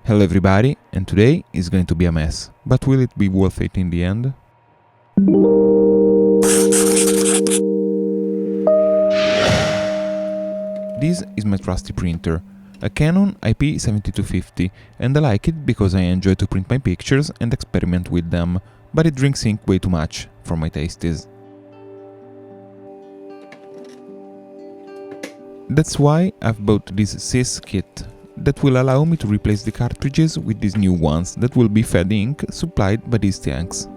Hello everybody, and today is going to be a mess, but will it be worth it in the end? This is my trusty printer, a Canon IP7250, and I like it because I enjoy to print my pictures and experiment with them, but it drinks ink way too much, for my tastes. That's why I've bought this CISS kit, that will allow me to replace the cartridges with these new ones that will be fed ink supplied by these tanks.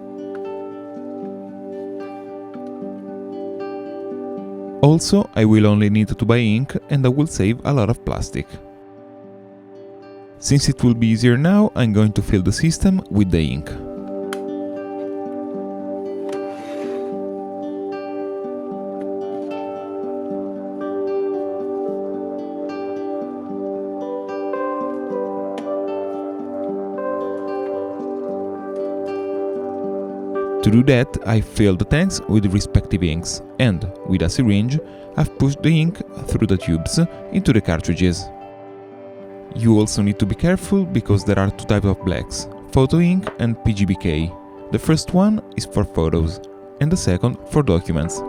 Also, I will only need to buy ink and I will save a lot of plastic. Since it will be easier now, I'm going to fill the system with the ink. To do that, I fill the tanks with the respective inks, and, with a syringe, I've pushed the ink through the tubes into the cartridges. You also need to be careful because there are two types of blacks, photo ink and PGBK. The first one is for photos, and the second for documents.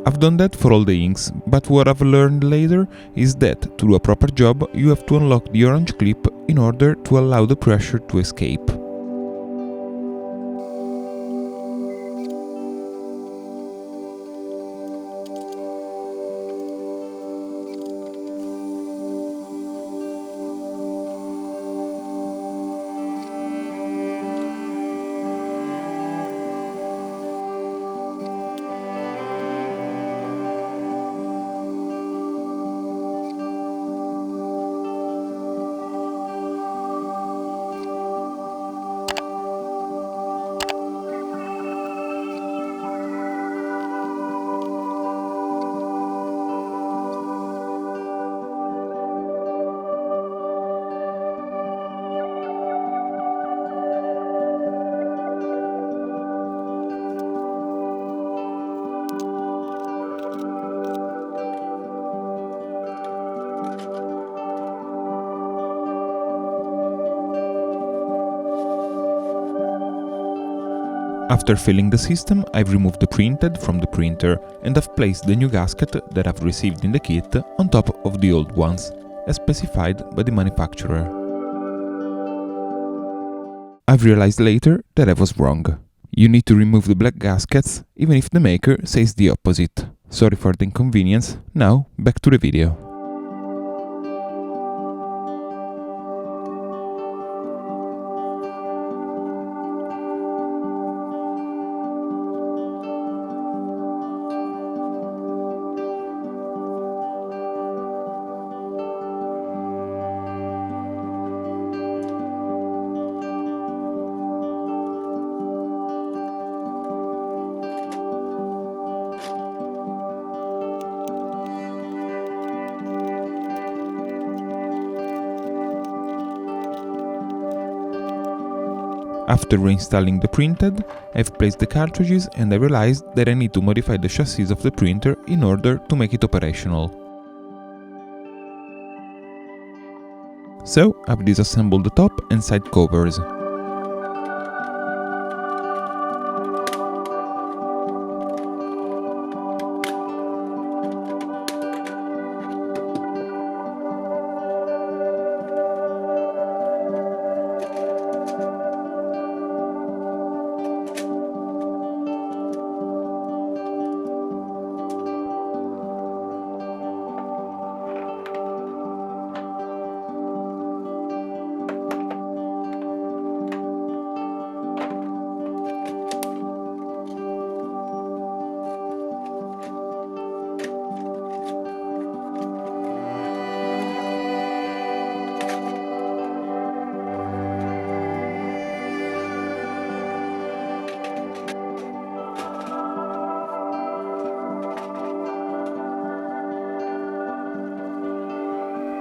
I've done that for all the inks, but what I've learned later is that to do a proper job you have to unlock the orange clip in order to allow the pressure to escape. After filling the system, I've removed the printhead from the printer and I've placed the new gasket that I've received in the kit on top of the old ones, as specified by the manufacturer. I've realized later that I was wrong. You need to remove the black gaskets, even if the maker says the opposite. Sorry for the inconvenience, now back to the video. After reinstalling the printhead, I've placed the cartridges and I realized that I need to modify the chassis of the printer in order to make it operational. So I've disassembled the top and side covers.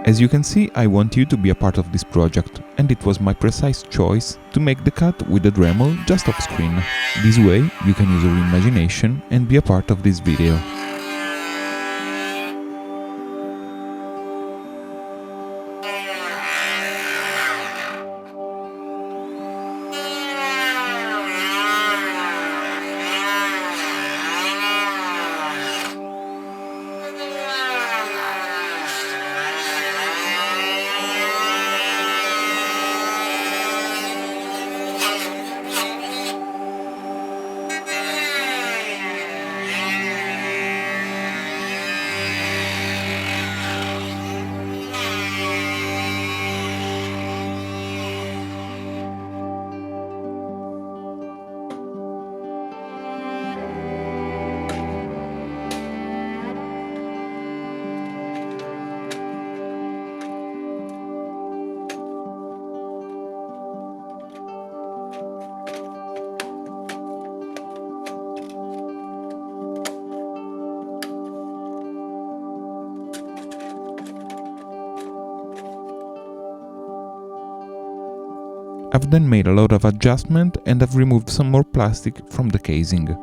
As you can see, I want you to be a part of this project, and it was my precise choice to make the cut with the Dremel just off screen. This way you can use your imagination and be a part of this video. I've then made a lot of adjustment and I've removed some more plastic from the casing.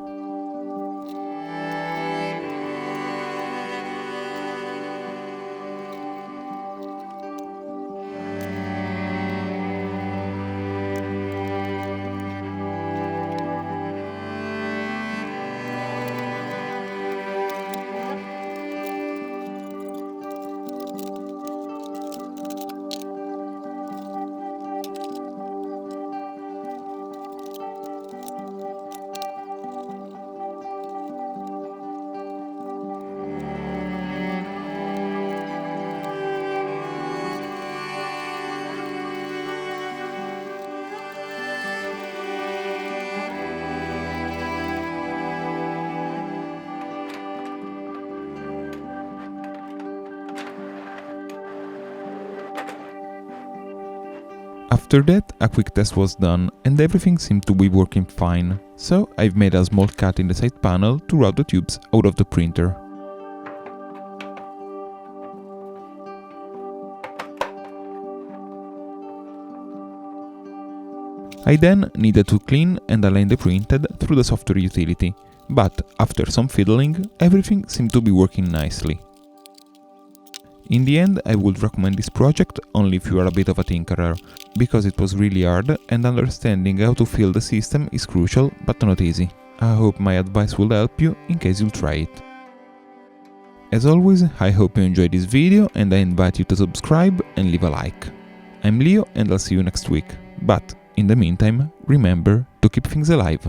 After that, a quick test was done and everything seemed to be working fine, so I've made a small cut in the side panel to route the tubes out of the printer. I then needed to clean and align the printhead through the software utility, but after some fiddling, everything seemed to be working nicely. In the end, I would recommend this project only if you are a bit of a tinkerer, because it was really hard and understanding how to fill the system is crucial but not easy. I hope my advice will help you in case you'll try it. As always, I hope you enjoyed this video and I invite you to subscribe and leave a like. I'm Leo and I'll see you next week, but in the meantime, remember to keep things alive.